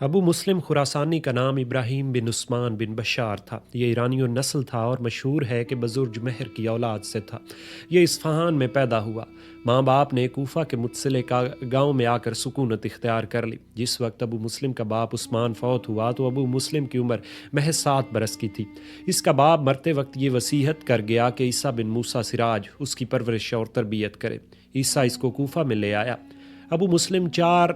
ابو مسلم خراسانی کا نام ابراہیم بن عثمان بن بشار تھا۔ یہ ایرانی نسل تھا اور مشہور ہے کہ بزرگ مہر کی اولاد سے تھا۔ یہ اصفہان میں پیدا ہوا۔ ماں باپ نے کوفہ کے متسلح گاؤں میں آ کر سکونت اختیار کر لی۔ جس وقت ابو مسلم کا باپ عثمان فوت ہوا تو ابو مسلم کی عمر محض 7 برس کی تھی۔ اس کا باپ مرتے وقت یہ وصیت کر گیا کہ عیسیٰ بن موسیٰ سراج اس کی پرورش اور تربیت کرے۔ عیسیٰ اس کو کوفہ میں لے آیا۔ ابو مسلم 4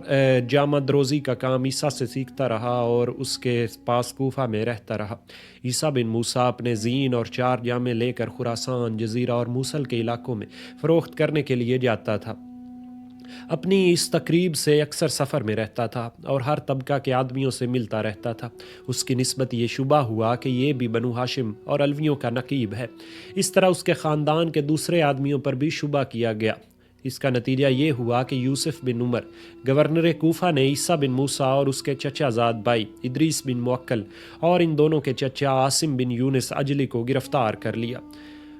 جامع دروزی کا کام عیسیٰ سے سیکھتا رہا اور اس کے پاس کوفہ میں رہتا رہا۔ عیسیٰ بن موسیٰ اپنے زین اور 4 جامع لے کر خراسان، جزیرہ اور موصل کے علاقوں میں فروخت کرنے کے لیے جاتا تھا۔ اپنی اس تقریب سے اکثر سفر میں رہتا تھا اور ہر طبقہ کے آدمیوں سے ملتا رہتا تھا۔ اس کی نسبت یہ شبہ ہوا کہ یہ بھی بنو ہاشم اور علویوں کا نقیب ہے۔ اس طرح اس کے خاندان کے دوسرے آدمیوں پر بھی شبہ کیا گیا۔ اس کا نتیجہ یہ ہوا کہ یوسف بن عمر گورنر کوفہ نے عیسیٰ بن موسیٰ اور اس کے چچا زاد بھائی ادریس بن موکل اور ان دونوں کے چچا عاصم بن یونس عجلی کو گرفتار کر لیا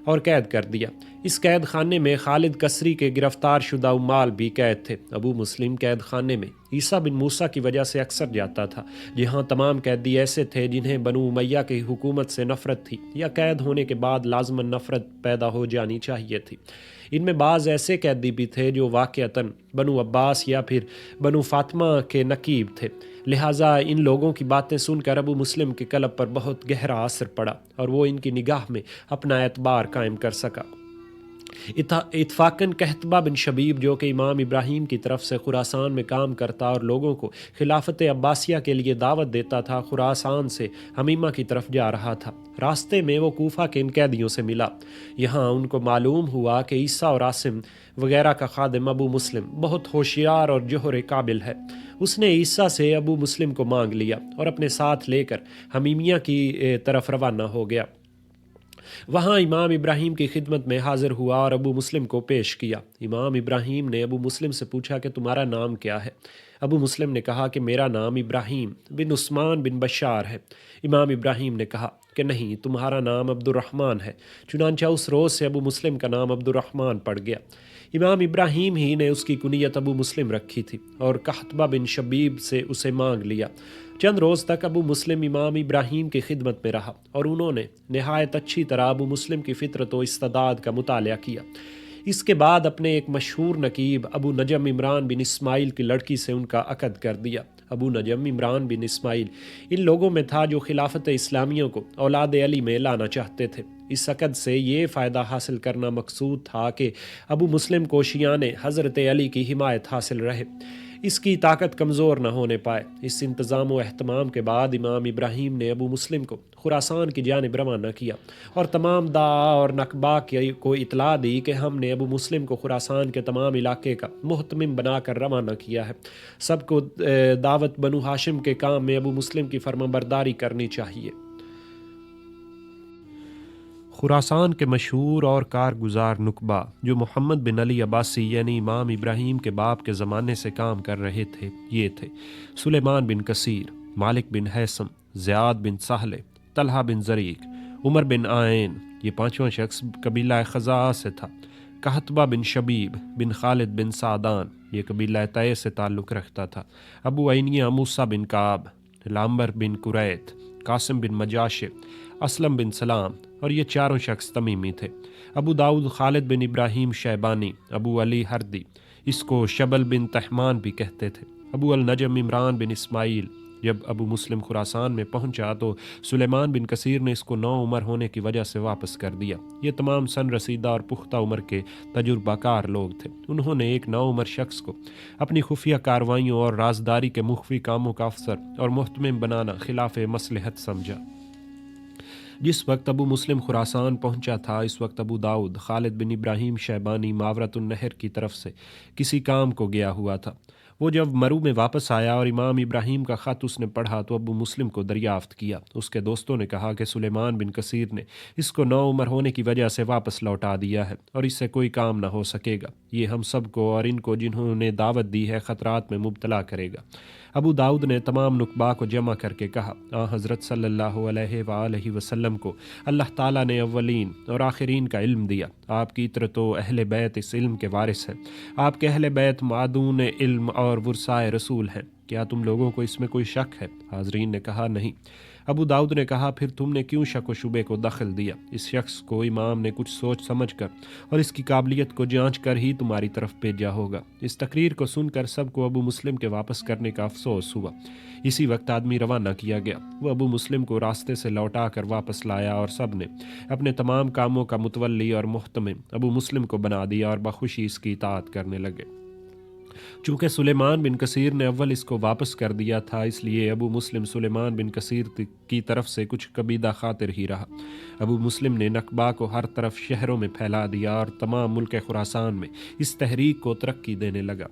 اور قید کر دیا۔ اس قید خانے میں خالد کسری کے گرفتار شدہ عمال بھی قید تھے۔ ابو مسلم قید خانے میں عیسیٰ بن موسیٰ کی وجہ سے اکثر جاتا تھا، جہاں تمام قیدی ایسے تھے جنہیں بنو امیہ کی حکومت سے نفرت تھی یا قید ہونے کے بعد لازماً نفرت پیدا ہو جانی چاہیے تھی۔ ان میں بعض ایسے قیدی بھی تھے جو واقعتاً بنو عباس یا پھر بنو فاطمہ کے نقیب تھے، لہٰذا ان لوگوں کی باتیں سن کر ابو مسلم کے قلب پر بہت گہرا اثر پڑا اور وہ ان کی نگاہ میں اپنا اعتبار قائم کر سکا۔ اتفاقاً قحطبہ بن شبیب جو کہ امام ابراہیم کی طرف سے خراسان میں کام کرتا اور لوگوں کو خلافت عباسیہ کے لیے دعوت دیتا تھا، خراسان سے حمیمہ کی طرف جا رہا تھا۔ راستے میں وہ کوفہ کے ان قیدیوں سے ملا۔ یہاں ان کو معلوم ہوا کہ عیسیٰ اور عاصم وغیرہ کا خادم ابو مسلم بہت ہوشیار اور جوہر قابل ہے۔ اس نے عیسیٰ سے ابو مسلم کو مانگ لیا اور اپنے ساتھ لے کر حمیمیہ کی طرف روانہ ہو گیا۔ وہاں امام ابراہیم کی خدمت میں حاضر ہوا اور ابو مسلم کو پیش کیا۔ امام ابراہیم نے ابو مسلم سے پوچھا کہ تمہارا نام کیا ہے؟ ابو مسلم نے کہا کہ میرا نام ابراہیم بن عثمان بن بشار ہے۔ امام ابراہیم نے کہا کہ نہیں، تمہارا نام عبد الرحمن ہے۔ چنانچہ اس روز سے ابو مسلم کا نام عبد الرحمن پڑ گیا۔ امام ابراہیم ہی نے اس کی کنیت ابو مسلم رکھی تھی اور قحطبہ بن شبیب سے اسے مانگ لیا۔ چند روز تک ابو مسلم امام ابراہیم کی خدمت میں رہا اور انہوں نے نہایت اچھی طرح ابو مسلم کی فطرت و استعداد کا مطالعہ کیا۔ اس کے بعد اپنے ایک مشہور نقیب ابو نجم عمران بن اسماعیل کی لڑکی سے ان کا عقد کر دیا۔ ابو نجم عمران بن اسماعیل ان لوگوں میں تھا جو خلافت اسلامیہ کو اولاد علی میں لانا چاہتے تھے۔ اس عقد سے یہ فائدہ حاصل کرنا مقصود تھا کہ ابو مسلم کو شیعان حضرت علی کی حمایت حاصل رہے، اس کی طاقت کمزور نہ ہونے پائے۔ اس انتظام و اہتمام کے بعد امام ابراہیم نے ابو مسلم کو خراسان کی جانب روانہ کیا اور تمام دعا اور نقبہ کو اطلاع دی کہ ہم نے ابو مسلم کو خراسان کے تمام علاقے کا محتمم بنا کر روانہ کیا ہے۔ سب کو دعوت بنو ہاشم کے کام میں ابو مسلم کی فرمانبرداری کرنی چاہیے۔ خراسان کے مشہور اور کارگزار نقبہ جو محمد بن علی عباسی یعنی امام ابراہیم کے باپ کے زمانے سے کام کر رہے تھے، یہ تھے سلیمان بن کثیر، مالک بن حیثم، زیاد بن سہل، طلحہ بن زریق، عمر بن آئین۔ یہ پانچواں شخص قبیلہ خزاعہ سے تھا۔ قحطبہ بن شبیب بن خالد بن سعدان، یہ قبیلہ طے سے تعلق رکھتا تھا۔ ابو عینیہ موسیٰ بن کعب، لامبر بن قریت، قاسم بن مجاشع، اسلم بن سلام، اور یہ چاروں شخص تمیمی تھے۔ ابو داؤد خالد بن ابراہیم شیبانی، ابو علی ہردی، اس کو شبل بن تحمان بھی کہتے تھے۔ ابو النجم عمران بن اسماعیل۔ جب ابو مسلم خراسان میں پہنچا تو سلیمان بن کثیر نے اس کو نو عمر ہونے کی وجہ سے واپس کر دیا۔ یہ تمام سن رسیدہ اور پختہ عمر کے تجربہ کار لوگ تھے۔ انہوں نے ایک نو عمر شخص کو اپنی خفیہ کارروائیوں اور رازداری کے مخفی کاموں کا افسر اور محتمم بنانا خلاف مصلحت سمجھا۔ جس وقت ابو مسلم خراسان پہنچا تھا، اس وقت ابو داؤد خالد بن ابراہیم شیبانی ماورت النہر کی طرف سے کسی کام کو گیا ہوا تھا۔ وہ جب مرو میں واپس آیا اور امام ابراہیم کا خط اس نے پڑھا تو ابو مسلم کو دریافت کیا۔ اس کے دوستوں نے کہا کہ سلیمان بن کثیر نے اس کو نو عمر ہونے کی وجہ سے واپس لوٹا دیا ہے اور اس سے کوئی کام نہ ہو سکے گا۔ یہ ہم سب کو اور ان کو جنہوں نے دعوت دی ہے خطرات میں مبتلا کرے گا۔ ابو داؤد نے تمام نقبا کو جمع کر کے کہا، حضرت صلی اللہ علیہ وآلہ وسلم کو اللہ تعالیٰ نے اولین اور آخرین کا علم دیا۔ آپ کی اطرت و اہل بیت اس علم کے وارث ہیں۔ آپ کے اہل بیت معدون علم اور ورثائے رسول ہیں، کیا تم لوگوں کو اس میں کوئی شک ہے؟ حاضرین نے کہا نہیں۔ ابو داؤد نے کہا پھر تم نے کیوں شک و شبے کو دخل دیا؟ اس شخص کو امام نے کچھ سوچ سمجھ کر اور اس کی قابلیت کو جانچ کر ہی تمہاری طرف بھیجا ہوگا۔ اس تقریر کو سن کر سب کو ابو مسلم کے واپس کرنے کا افسوس ہوا۔ اسی وقت آدمی روانہ کیا گیا، وہ ابو مسلم کو راستے سے لوٹا کر واپس لایا اور سب نے اپنے تمام کاموں کا متولی اور محتمم ابو مسلم کو بنا دیا اور بخوشی اس کی اطاعت کرنے لگے۔ چونکہ سلیمان بن کثیر نے اول اس کو واپس کر دیا تھا، اس لیے ابو مسلم سلیمان بن کثیر کی طرف سے کچھ کبیدہ خاطر ہی رہا۔ ابو مسلم نے نقبہ کو ہر طرف شہروں میں پھیلا دیا اور تمام ملک خراسان میں اس تحریک کو ترقی دینے لگا۔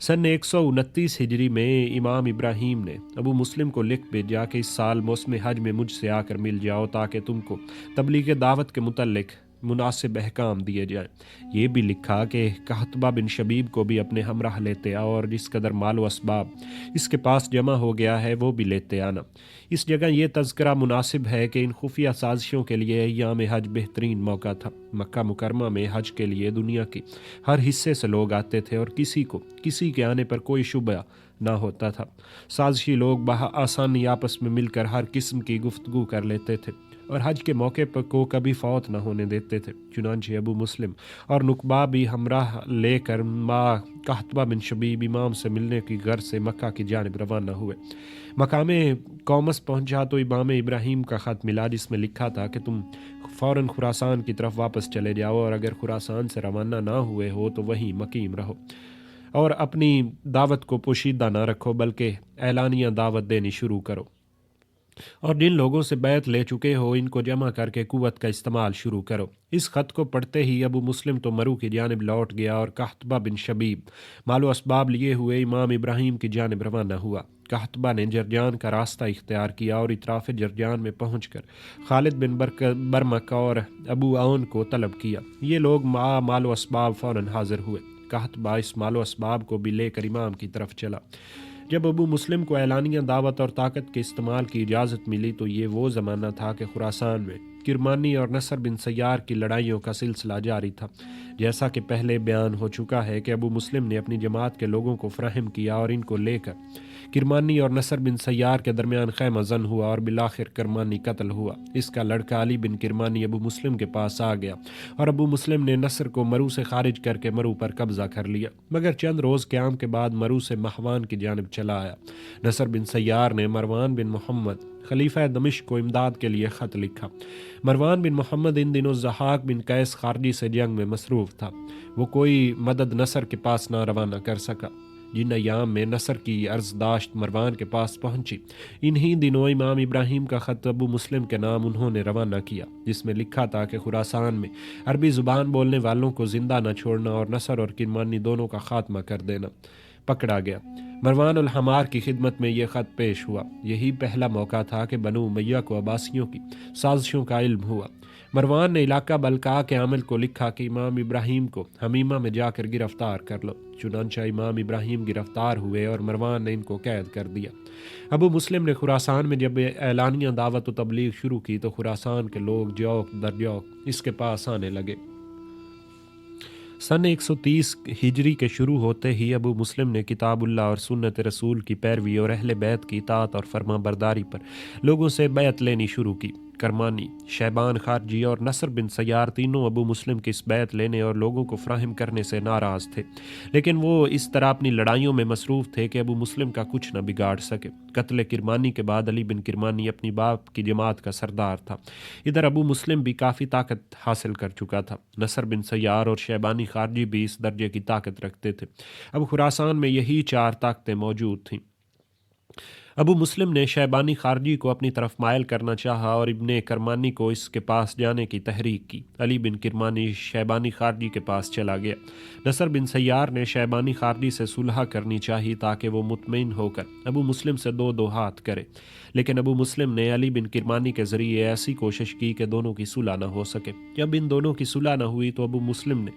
سن 129 ہجری میں امام ابراہیم نے ابو مسلم کو لکھ بھیجا کہ اس سال موسم حج میں مجھ سے آ کر مل جاؤ تاکہ تم کو تبلیغ دعوت کے متعلق مناسب احکام دیے جائیں۔ یہ بھی لکھا کہ قحطبہ بن شبیب کو بھی اپنے ہمراہ لیتے آؤ اور جس قدر مال و اسباب اس کے پاس جمع ہو گیا ہے وہ بھی لیتے آنا۔ اس جگہ یہ تذکرہ مناسب ہے کہ ان خفیہ سازشوں کے لیے ایام حج بہترین موقع تھا۔ مکہ مکرمہ میں حج کے لیے دنیا کے ہر حصے سے لوگ آتے تھے اور کسی کے آنے پر کوئی شبہ نہ ہوتا تھا۔ سازشی لوگ بآسانی آپس میں مل کر ہر قسم کی گفتگو کر لیتے تھے اور حج کے موقع پر کو کبھی فوت نہ ہونے دیتے تھے۔ چنانچہ ابو مسلم اور نقبہ بھی ہمراہ لے کر قحطبہ بن شبیب امام سے ملنے کی غرض سے مکہ کی جانب روانہ ہوئے۔ مقام قومس پہنچا تو امام ابراہیم کا خط ملا جس میں لکھا تھا کہ تم فوراً خراسان کی طرف واپس چلے جاؤ اور اگر خراسان سے روانہ نہ ہوئے ہو تو وہیں مقیم رہو اور اپنی دعوت کو پوشیدہ نہ رکھو بلکہ اعلانیہ دعوت دینی شروع کرو، اور جن لوگوں سے بیعت لے چکے ہو ان کو جمع کر کے قوت کا استعمال شروع کرو۔ اس خط کو پڑھتے ہی ابو مسلم تو مرو کی جانب لوٹ گیا اور قحطبہ بن شبیب مال و اسباب لیے ہوئے امام ابراہیم کی جانب روانہ ہوا۔ قحطبہ نے جرجان کا راستہ اختیار کیا اور اطراف جرجان میں پہنچ کر خالد بن برمک اور ابو عون کو طلب کیا۔ یہ لوگ مال و اسباب فوراً حاضر ہوئے۔ قحطبہ اس مال و اسباب کو بھی لے کر امام کی طرف چلا۔ جب ابو مسلم کو اعلانیہ دعوت اور طاقت کے استعمال کی اجازت ملی تو یہ وہ زمانہ تھا کہ خراسان میں کرمانی اور نصر بن سیار کی لڑائیوں کا سلسلہ جاری تھا۔ جیسا کہ پہلے بیان ہو چکا ہے کہ ابو مسلم نے اپنی جماعت کے لوگوں کو فراہم کیا اور ان کو لے کر کرمانی اور نصر بن سیار کے درمیان خیمہ زن ہوا اور بالآخر کرمانی قتل ہوا۔ اس کا لڑکا علی بن کرمانی ابو مسلم کے پاس آ گیا اور ابو مسلم نے نصر کو مرو سے خارج کر کے مرو پر قبضہ کر لیا، مگر چند روز قیام کے بعد مرو سے مہوان کی جانب چلا آیا۔ نصر بن سیار نے مروان بن محمد خلیفہ دمشق کو امداد کے لیے خط لکھا۔ مروان بن محمد ان دنوں ضحاک بن قیس خارجی سے جنگ میں مصروف تھا، وہ کوئی مدد نصر کے پاس نہ روانہ کر سکا۔ جن ایام میں نصر کی عرض داشت مروان کے پاس پہنچی، انہی دنوں امام ابراہیم کا خط ابو مسلم کے نام انہوں نے روانہ کیا، جس میں لکھا تھا کہ خراسان میں عربی زبان بولنے والوں کو زندہ نہ چھوڑنا اور نصر اور کرمانی دونوں کا خاتمہ کر دینا۔ پکڑا گیا۔ مروان الحمار کی خدمت میں یہ خط پیش ہوا۔ یہی پہلا موقع تھا کہ بنو امیہ کو عباسیوں کی سازشوں کا علم ہوا۔ مروان نے علاقہ بلقاء کے عامل کو لکھا کہ امام ابراہیم کو حمیمہ میں جا کر گرفتار کر لو۔ چنانچہ امام ابراہیم گرفتار ہوئے اور مروان نے ان کو قید کر دیا۔ ابو مسلم نے خراسان میں جب اعلانیہ دعوت و تبلیغ شروع کی تو خراسان کے لوگ جوک در جوک اس کے پاس آنے لگے۔ سن 130 ہجری کے شروع ہوتے ہی ابو مسلم نے کتاب اللہ اور سنت رسول کی پیروی اور اہل بیت کی اطاعت اور فرما برداری پر لوگوں سے بیعت لینی شروع کی۔ کرمانی، شیبان خارجی اور نصر بن سیار تینوں ابو مسلم کی اس بیعت لینے اور لوگوں کو فراہم کرنے سے ناراض تھے، لیکن وہ اس طرح اپنی لڑائیوں میں مصروف تھے کہ ابو مسلم کا کچھ نہ بگاڑ سکے۔ قتل کرمانی کے بعد علی بن کرمانی اپنی باپ کی جماعت کا سردار تھا۔ ادھر ابو مسلم بھی کافی طاقت حاصل کر چکا تھا۔ نصر بن سیار اور شیبانی خارجی بھی اس درجے کی طاقت رکھتے تھے۔ اب خراسان میں یہی چار طاقتیں موجود تھیں۔ ابو مسلم نے شیبانی خارجی کو اپنی طرف مائل کرنا چاہا اور ابن کرمانی کو اس کے پاس جانے کی تحریک کی۔ علی بن کرمانی شیبانی خارجی کے پاس چلا گیا۔ نصر بن سیار نے شیبانی خارجی سے صلح کرنی چاہی تاکہ وہ مطمئن ہو کر ابو مسلم سے دو ہاتھ کرے، لیکن ابو مسلم نے علی بن کرمانی کے ذریعے ایسی کوشش کی کہ دونوں کی صلح نہ ہو سکے۔ جب ان دونوں کی صلح نہ ہوئی تو ابو مسلم نے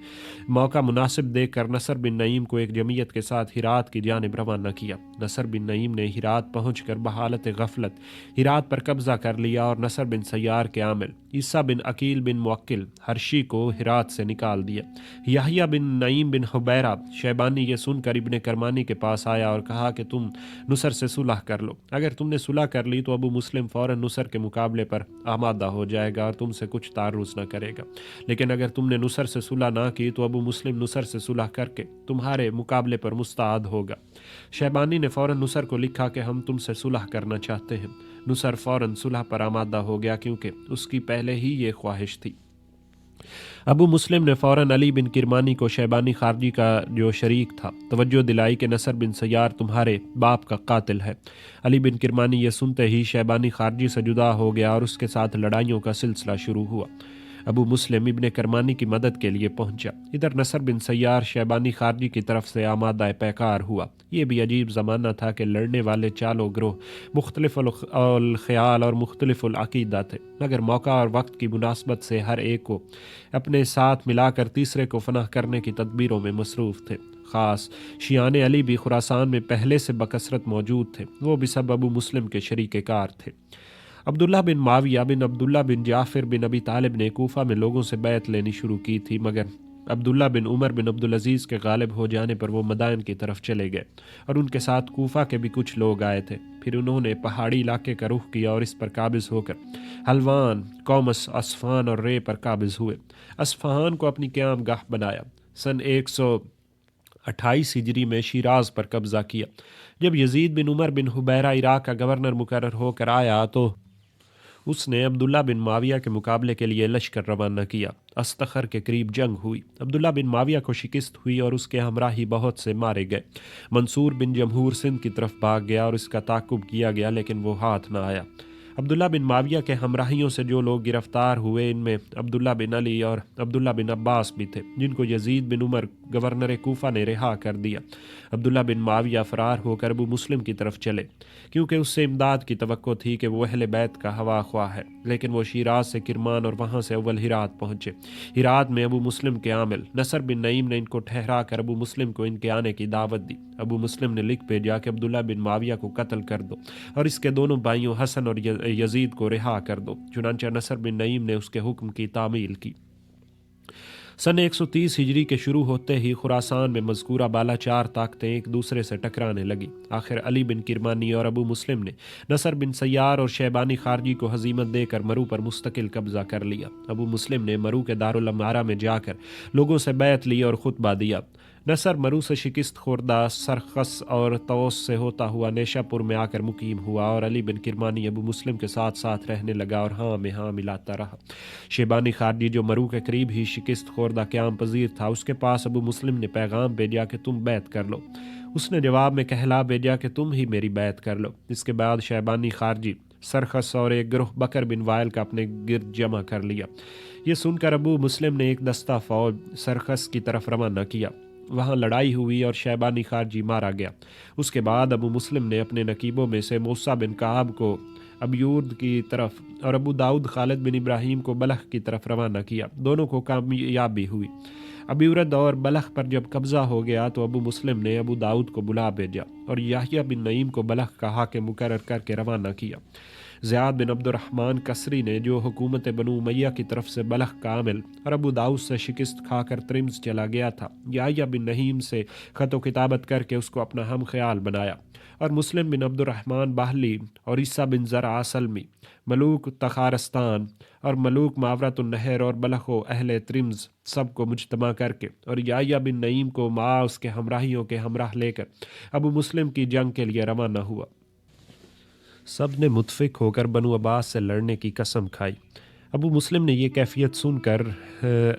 موقع مناسب دیکھ کر نصر بن نعیم کو ایک جمعیت کے ساتھ ہرات کی جانب روانہ کیا۔ نصر بن نعیم نے ہرات پہنچ پہنچ کر بحالت غفلت ہرات پر قبضہ کر لیا اور نصر بن سیار کے عامل عیسیٰ بن عقیل بن موکل ہرشی کو ہرات سے نکال دیا۔ یحییٰ بن نعیم بن حبیرہ شیبانی یہ سن کر ابن کرمانی کے پاس آیا اور کہا کہ تم نصر سے صلح کر لو، اگر تم نے صلح کر لی تو ابو مسلم فوراً نصر کے مقابلے پر آمادہ ہو جائے گا اور تم سے کچھ تعرض نہ کرے گا، لیکن اگر تم نے نصر سے صلح نہ کی تو ابو مسلم نصر سے صلح کر کے تمہارے مقابلے پر مستعد ہوگا۔ شیبانی نے فوراً نصر کو لکھا کہ ہم تم سے صلح کرنا چاہتے ہیں۔ نصر فوراً صلح پر آمادہ ہو گیا کیونکہ اس کی پہلے ہی یہ خواہش تھی۔ ابو مسلم نے فوراً علی بن کرمانی کو شیبانی خارجی کا جو شریک تھا توجہ دلائی کہ نصر بن سیار تمہارے باپ کا قاتل ہے۔ علی بن کرمانی یہ سنتے ہی شیبانی خارجی سے جدا ہو گیا اور اس کے ساتھ لڑائیوں کا سلسلہ شروع ہوا۔ ابو مسلم ابن کرمانی کی مدد کے لیے پہنچا۔ ادھر نصر بن سیار شیبانی خارجی کی طرف سے آمادہ پیکار ہوا۔ یہ بھی عجیب زمانہ تھا کہ لڑنے والے چالوں گروہ مختلف الخیال اور مختلف العقیدہ تھے، مگر موقع اور وقت کی مناسبت سے ہر ایک کو اپنے ساتھ ملا کر تیسرے کو فناہ کرنے کی تدبیروں میں مصروف تھے۔ خاص شیعان علی بھی خراسان میں پہلے سے بکثرت موجود تھے، وہ بھی سب ابو مسلم کے شریک کار تھے۔ عبداللہ بن معاویہ بن عبداللہ بن جعفر بن ابی طالب نے کوفہ میں لوگوں سے بیعت لینی شروع کی تھی، مگر عبداللہ بن عمر بن عبدالعزیز کے غالب ہو جانے پر وہ مدائن کی طرف چلے گئے اور ان کے ساتھ کوفہ کے بھی کچھ لوگ آئے تھے۔ پھر انہوں نے پہاڑی علاقے کا رخ کیا اور اس پر قابض ہو کر حلوان، قومس، اصفہان اور رے پر قابض ہوئے۔ اصفہان کو اپنی قیام گاہ بنایا۔ سن 128 ہجری میں شیراز پر قبضہ کیا۔ جب یزید بن عمر بن حبیرہ عراق کا گورنر مقرر ہو کر آیا تو اس نے عبداللہ بن معاویہ کے مقابلے کے لیے لشکر روانہ کیا۔ استخر کے قریب جنگ ہوئی۔ عبداللہ بن معاویہ کو شکست ہوئی اور اس کے ہمراہی بہت سے مارے گئے۔ منصور بن جمہور سندھ کی طرف بھاگ گیا اور اس کا تعاقب کیا گیا لیکن وہ ہاتھ نہ آیا۔ عبداللہ بن معاویہ کے ہمراہیوں سے جو لوگ گرفتار ہوئے ان میں عبداللہ بن علی اور عبداللہ بن عباس بھی تھے، جن کو یزید بن عمر گورنر کوفہ نے رہا کر دیا۔ عبداللہ بن معاویہ فرار ہو کر ابو مسلم کی طرف چلے کیونکہ اس سے امداد کی توقع تھی کہ وہ اہل بیت کا ہوا خواہ ہے، لیکن وہ شیراز سے کرمان اور وہاں سے اول ہرات پہنچے۔ ہرات میں ابو مسلم کے عامل نصر بن نعیم نے ان کو ٹھہرا کر ابو مسلم کو ان کے آنے کی دعوت دی۔ ابو مسلم نے لکھ بھیجا کہ عبداللہ بن معاویہ کو قتل کر دو اور اس کے دونوں بھائیوں حسن اور یزید کو رہا کر دو۔ چنانچہ نصر بن نعیم نے اس کے حکم کی تعمیل کی۔ سن 130 ہجری کے شروع ہوتے ہی خراسان میں مذکورہ بالا چار طاقتیں ایک دوسرے سے ٹکرانے لگی۔ آخر علی بن کرمانی اور ابو مسلم نے نصر بن سیار اور شیبانی خارجی کو ہزیمت دے کر مرو پر مستقل قبضہ کر لیا۔ ابو مسلم نے مرو کے دارالامارہ میں جا کر لوگوں سے بیعت لی اور خطبہ دیا۔ نصر مرو سے شکست خوردہ سرخس اور طوس سے ہوتا ہوا نیشا پور میں آ کر مقیم ہوا اور علی بن کرمانی ابو مسلم کے ساتھ ساتھ رہنے لگا اور ہاں میں ہاں ملاتا رہا۔ شیبانی خارجی جو مرو کے قریب ہی شکست خوردہ قیام پذیر تھا، اس کے پاس ابو مسلم نے پیغام بھیجا کہ تم بیعت کر لو۔ اس نے جواب میں کہلا بھیجا کہ تم ہی میری بیعت کر لو۔ اس کے بعد شیبانی خارجی سرخس اور ایک گروہ بکر بن وائل کا اپنے گرد جمع کر لیا۔ یہ سن کر ابو مسلم نے ایک دستہ فوج سرخس کی طرف روانہ کیا۔ وہاں لڑائی ہوئی اور شیبانی خارجی مارا گیا۔ اس کے بعد ابو مسلم نے اپنے نقیبوں میں سے موسیٰ بن کعب کو ابیورد کی طرف اور ابو داؤد خالد بن ابراہیم کو بلخ کی طرف روانہ کیا۔ دونوں کو کامیابی ہوئی۔ ابیورد اور بلخ پر جب قبضہ ہو گیا تو ابو مسلم نے ابو داؤد کو بلا بھیجا اور یحییٰ بن نعیم کو بلخ کا حاکم مقرر کر کے روانہ کیا۔ زیاد بن عبد الرحمن قصری نے جو حکومت بنو امیہ کی طرف سے بلخ کا عامل اور ابو داؤد سے شکست کھا کر ترمز چلا گیا تھا، یحییٰ بن نعیم سے خط و کتابت کر کے اس کو اپنا ہم خیال بنایا اور مسلم بن عبد الرحمن باہلی اور عیسیٰ بن زرع سلمی، ملوک تخارستان اور ملوک ماورت النہر اور بلخ و اہل ترمز سب کو مجتمع کر کے اور یحییٰ بن نعیم کو مع اس کے ہمراہیوں کے ہمراہ لے کر ابو مسلم کی جنگ کے لیے روانہ ہوا۔ سب نے متفق ہو کر بنو عباس سے لڑنے کی قسم کھائی۔ ابو مسلم نے یہ کیفیت سن کر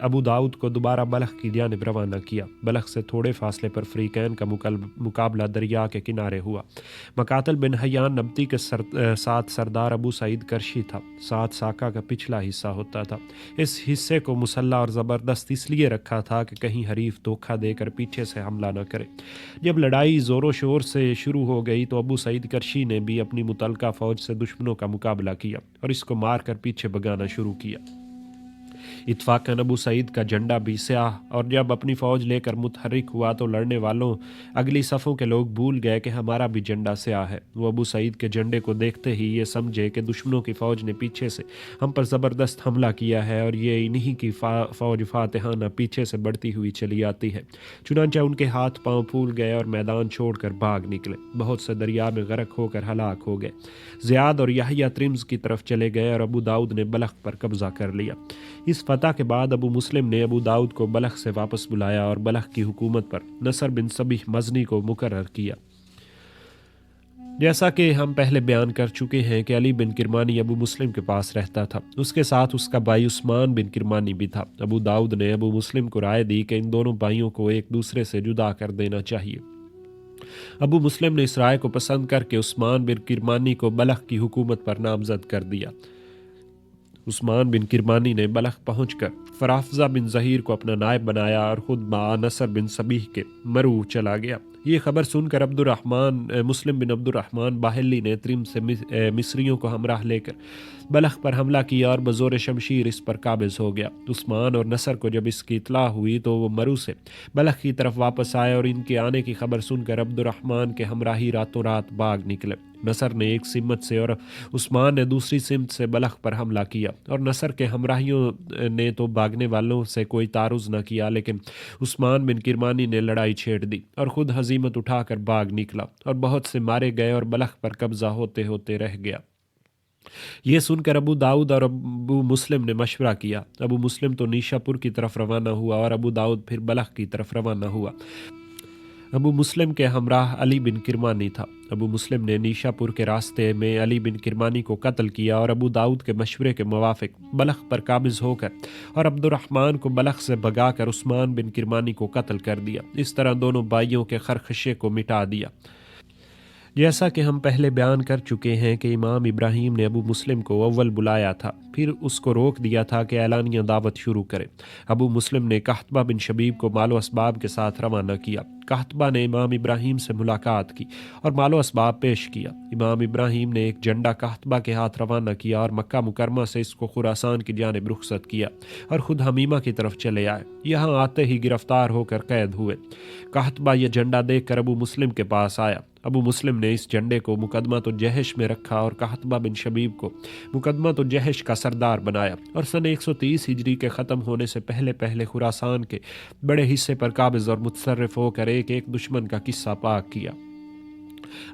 ابو داؤد کو دوبارہ بلخ کی جانب روانہ کیا۔ بلخ سے تھوڑے فاصلے پر فریقین کا مقابلہ دریا کے کنارے ہوا۔ مقاتل بن حیان نبطی کے ساتھ سردار ابو سعید کرشی تھا۔ ساتھ ساکا کا پچھلا حصہ ہوتا تھا۔ اس حصے کو مسلح اور زبردست اس لیے رکھا تھا کہ کہیں حریف دھوکہ دے کر پیچھے سے حملہ نہ کرے۔ جب لڑائی زور و شور سے شروع ہو گئی تو ابو سعید کرشی نے بھی اپنی متعلقہ فوج سے دشمنوں کا مقابلہ کیا اور اس کو مار کر پیچھے بھگانا شروع کیا۔ اتفاقاً ابو سعید کا جھنڈا بھی سیاہ، اور جب اپنی فوج لے کر متحرک ہوا تو لڑنے والوں اگلی صفوں کے لوگ بھول گئے کہ ہمارا بھی جھنڈا سیاہ ہے۔ وہ ابو سعید کے جھنڈے کو دیکھتے ہی یہ سمجھے کہ دشمنوں کی فوج نے پیچھے سے ہم پر زبردست حملہ کیا ہے، اور یہ انہی کی فوج فاتحانہ پیچھے سے بڑھتی ہوئی چلی آتی ہے۔ چنانچہ ان کے ہاتھ پاؤں پھول گئے اور میدان چھوڑ کر بھاگ نکلے۔ بہت سے دریا میں غرق ہو کر ہلاک ہو گئے۔ زیاد اور یحییٰ ترمز کی طرف چلے گئے اور ابو داؤد نے بلخ پر قبضہ کر لیا۔ اس فتح کے بعد ابو مسلم نے ابو داؤد کو بلخ سے واپس بلایا اور بلخ کی حکومت پر نصر بن صبیح مزنی کو مقرر کیا۔ جیسا کہ ہم پہلے بیان کر چکے ہیں کہ علی بن کرمانی ابو مسلم کے پاس رہتا تھا، اس کے ساتھ اس کا بھائی عثمان بن کرمانی بھی تھا۔ ابو داؤد نے ابو مسلم کو رائے دی کہ ان دونوں بھائیوں کو ایک دوسرے سے جدا کر دینا چاہیے۔ ابو مسلم نے اس رائے کو پسند کر کے عثمان بن کرمانی کو بلخ کی حکومت پر نامزد کر دیا۔ عثمان بن کرمانی نے بلخ پہنچ کر فرافضہ بن ظہیر کو اپنا نائب بنایا اور خود مع نصر بن صبیح کے مرو چلا گیا۔ یہ خبر سن کر مسلم بن عبد الرحمن باہلی نے ترم سے مصریوں کو ہمراہ لے کر بلخ پر حملہ کیا اور بزور شمشیر اس پر قابض ہو گیا۔ عثمان اور نصر کو جب اس کی اطلاع ہوئی تو وہ مرو سے بلخ کی طرف واپس آئے اور ان کے آنے کی خبر سن کر عبد الرحمن کے ہمراہی راتوں رات بھاگ نکلے۔ نصر نے ایک سمت سے اور عثمان نے دوسری سمت سے بلخ پر حملہ کیا، اور نصر کے ہمراہیوں نے تو بھاگنے والوں سے کوئی تعرض نہ کیا، لیکن عثمان بن کرمانی نے لڑائی چھیڑ دی اور خود ہزیمت اٹھا کر بھاگ نکلا، اور بہت سے مارے گئے اور بلخ پر قبضہ ہوتے ہوتے رہ گیا۔ یہ سن کر ابو داؤد اور ابو مسلم نے مشورہ کیا۔ ابو مسلم تو نیشا پور کی طرف روانہ ہوا اور ابو داؤد پھر بلخ کی طرف روانہ ہوا۔ ابو مسلم کے ہمراہ علی بن کرمانی تھا۔ ابو مسلم نے نیشا پور کے راستے میں علی بن کرمانی کو قتل کیا اور ابو داؤد کے مشورے کے موافق بلخ پر قابض ہو کر اور عبد الرحمن کو بلخ سے بھگا کر عثمان بن کرمانی کو قتل کر دیا۔ اس طرح دونوں بھائیوں کے خرخشے کو مٹا دیا۔ جیسا کہ ہم پہلے بیان کر چکے ہیں کہ امام ابراہیم نے ابو مسلم کو اول بلایا تھا، پھر اس کو روک دیا تھا کہ اعلانیہ دعوت شروع کرے۔ ابو مسلم نے قحطبہ بن شبیب کو مال و اسباب کے ساتھ روانہ کیا۔ قحطبہ نے امام ابراہیم سے ملاقات کی اور مال و اسباب پیش کیا۔ امام ابراہیم نے ایک جھنڈا قحطبہ کے ہاتھ روانہ کیا اور مکہ مکرمہ سے اس کو خراسان کی جانب رخصت کیا اور خود حمیمہ کی طرف چلے آئے۔ یہاں آتے ہی گرفتار ہو کر قید ہوئے۔ قحطبہ یہ جھنڈا دیکھ کر ابو مسلم کے پاس آیا۔ ابو مسلم نے اس جھنڈے کو مقدمہ تو جہش میں رکھا اور قحطبہ بن شبیب کو مقدمہ تو جہش کا سردار بنایا، اور سن 130 ہجری کے ختم ہونے سے پہلے خراسان کے بڑے حصے پر قابض اور متصرف ہو کر ایک دشمن کا قصہ پاک کیا۔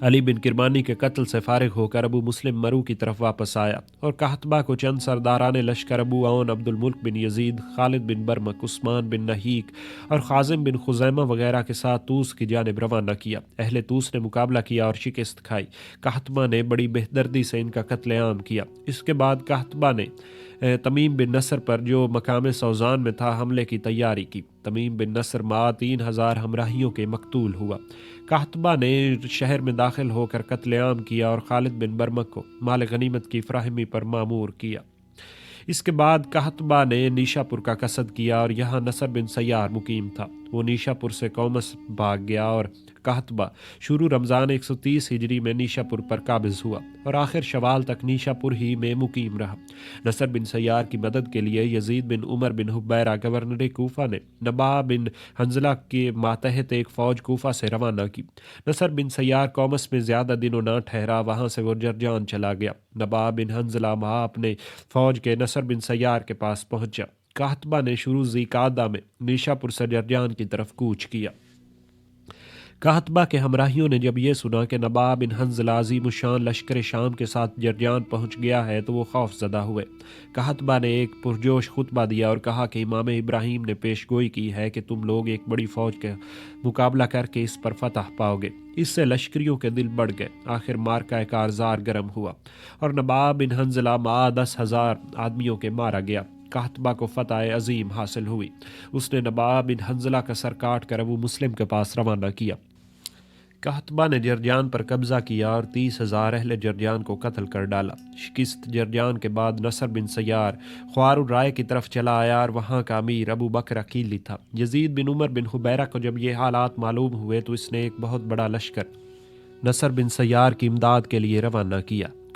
علی بن کرمانی کے قتل سے فارغ ہو کر ابو مسلم مرو کی طرف واپس آیا اور قحطبہ کو چند سرداران لشکر ابو عون عبد الملک بن یزید، خالد بن برمک، عثمان بن نہیک اور خازم بن خزیمہ وغیرہ کے ساتھ طوس کی جانب روانہ کیا۔ اہل طوس نے مقابلہ کیا اور شکست کھائی۔ قحطبہ نے بڑی بہدردی سے ان کا قتل عام کیا۔ اس کے بعد قحطبہ نے تمیم بن نصر پر جو مقام سوزان میں تھا حملے کی تیاری کی۔ تمیم بن نصر مع 3000 ہمراہیوں کے مقتول ہوا۔ قحطبہ نے شہر میں داخل ہو کر قتل عام کیا اور خالد بن برمک کو مال غنیمت کی فراہمی پر مامور کیا۔ اس کے بعد قحطبہ نے نیشا پور کا قصد کیا اور یہاں نصر بن سیار مقیم تھا۔ وہ نیشا پور سے قومس بھاگ گیا اور قحطبہ شروع رمضان 130 ہجری میں نیشا پور پر قابض ہوا اور آخر شوال تک نیشا پور ہی میں مقیم رہا۔ نصر بن سیار کی مدد کے لیے یزید بن عمر بن حبیرہ گورنر کوفہ نے نباہ بن حنظلہ کے ماتحت ایک فوج کوفہ سے روانہ کی۔ نصر بن سیار قومس میں زیادہ دنوں نہ ٹھہرا، وہاں سے وہ جرجان چلا گیا۔ نباہ بن حنظلہ مع اپنے فوج کے نصر بن سیار کے پاس پہنچا۔ قحطبہ نے شروع ذی قعدہ میں نیشا پور سے جرجان کی طرف کوچ کیا۔ قحطبہ کے ہمراہیوں نے جب یہ سنا کہ نباہ بن حنظلہ عظیم الشان لشکر شام کے ساتھ جرجان پہنچ گیا ہے تو وہ خوف زدہ ہوئے۔ قحطبہ نے ایک پرجوش خطبہ دیا اور کہا کہ امام ابراہیم نے پیش گوئی کی ہے کہ تم لوگ ایک بڑی فوج کا مقابلہ کر کے اس پر فتح پاؤ گے۔ اس سے لشکریوں کے دل بڑھ گئے۔ آخر مارکہ کارزار گرم ہوا اور نباہ بن حنظلہ مع 10,000 آدمیوں کے مارا گیا۔ قحطبہ کو فتح عظیم حاصل ہوئی۔ اس نے نباہ بن حنظلہ کا سر کاٹ کر ابو مسلم کے پاس روانہ کیا۔ قحطبہ نے جرجان پر قبضہ کیا اور 30,000 اہل جرجان کو قتل کر ڈالا۔ شکست جرجان کے بعد نصر بن سیار خوار الرائے کی طرف چلا آیا اور وہاں کا امیر ابو بکر عقیلی تھا۔ یزید بن عمر بن حبیرہ کو جب یہ حالات معلوم ہوئے تو اس نے ایک بہت بڑا لشکر نصر بن سیار کی امداد کے لیے روانہ کیا۔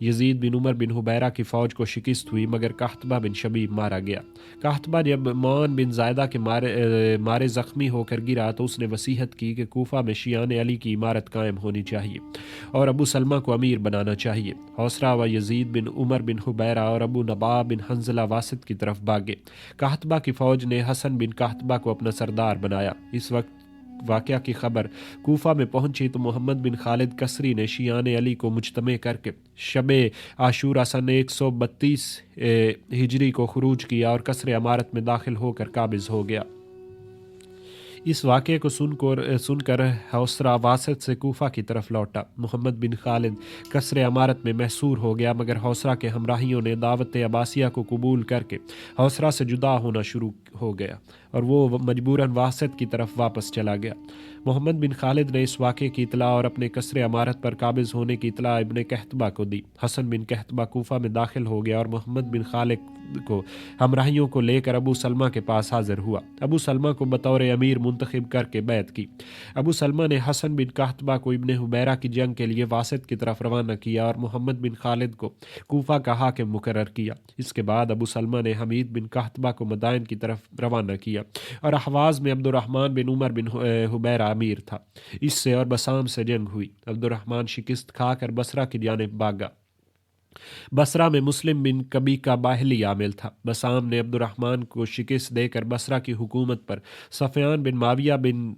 یزید بن عمر بن حبیرہ کی فوج کو شکست ہوئی مگر قحطبہ بن شبیب مارا گیا۔ قحطبہ جب معاون بن زائدہ کے مارے زخمی ہو کر گرا تو اس نے وصیت کی کہ کوفہ میں شیعان علی کی عمارت قائم ہونی چاہیے اور ابو سلمہ کو امیر بنانا چاہیے۔ حوصلہ و یزید بن عمر بن حبیرہ اور ابو نبا بن حنظلہ واسط کی طرف بھاگے۔ قحطبہ کی فوج نے حسن بن قحطبہ کو اپنا سردار بنایا۔ اس وقت واقعہ کی خبر کوفہ میں پہنچی تو محمد بن خالد کسری نے شیعان علی کو مجتمع کر کے شب عاشورہ سن 132 ہجری کو خروج کیا اور قصر عمارت میں داخل ہو کر قابض ہو گیا۔ اس واقعے کو سن کر حوصرہ واسط سے کوفہ کی طرف لوٹا۔ محمد بن خالد قصر عمارت میں محصور ہو گیا مگر حوصرہ کے ہمراہیوں نے دعوت عباسیہ کو قبول کر کے حوصرہ سے جدا ہونا شروع ہو گیا اور وہ مجبوراً واسط کی طرف واپس چلا گیا۔ محمد بن خالد نے اس واقعے کی اطلاع اور اپنے قصر عمارت پر قابض ہونے کی اطلاع ابن قحطبہ کو دی۔ حسن بن قحطبہ کوفہ میں داخل ہو گیا اور محمد بن خالد کو ہمراہیوں کو لے کر ابو سلمہ کے پاس حاضر ہوا۔ ابو سلمہ کو بطور امیر منتخب کر کے بیعت کی۔ ابو سلمہ نے حسن بن قحطبہ کو ابن حبیرہ کی جنگ کے لیے واسط کی طرف روانہ کیا اور محمد بن خالد کو کوفہ کا حاکم مقرر کیا۔ اس کے بعد ابو سلمہ نے حمید بن قحطبہ کو مدائن کی طرف روانہ کیا اور احواز میں عبد الرحمن بن عمر بن حبیرہ امیر تھا۔ اس سے اور بسام سے جنگ ہوئی۔ عبد الرحمن شکست کھا کر بصرہ کی جانب بھاگا۔ بصرہ میں مسلم بن کبی کا باہلی عامل تھا۔ بسام نے عبد الرحمن کو شکست دے کر بصرہ کی حکومت پر صفیان بن معاویہ بن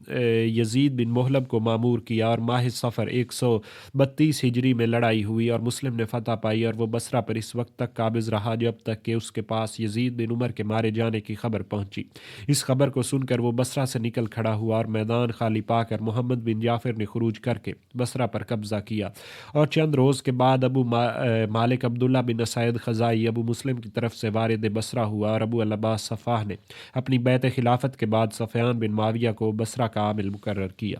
یزید بن محلب کو مامور کیا اور ماہ صفر 132 ہجری میں لڑائی ہوئی اور مسلم نے فتح پائی اور وہ بصرہ پر اس وقت تک قابض رہا جب تک کہ اس کے پاس یزید بن عمر کے مارے جانے کی خبر پہنچی۔ اس خبر کو سن کر وہ بصرہ سے نکل کھڑا ہوا اور میدان خالی پا کر محمد بن جعفر نے خروج کر کے بصرہ پر قبضہ کیا اور چند روز کے بعد ابو مالک عبداللہ بن سعید خزائی ابو مسلم کی طرف سے وارد بصرہ ہوا اور ابو العباس صفاح نے اپنی بیعت خلافت کے بعد صفیان بن معاویہ کو بصرہ کا عامل مقرر کیا۔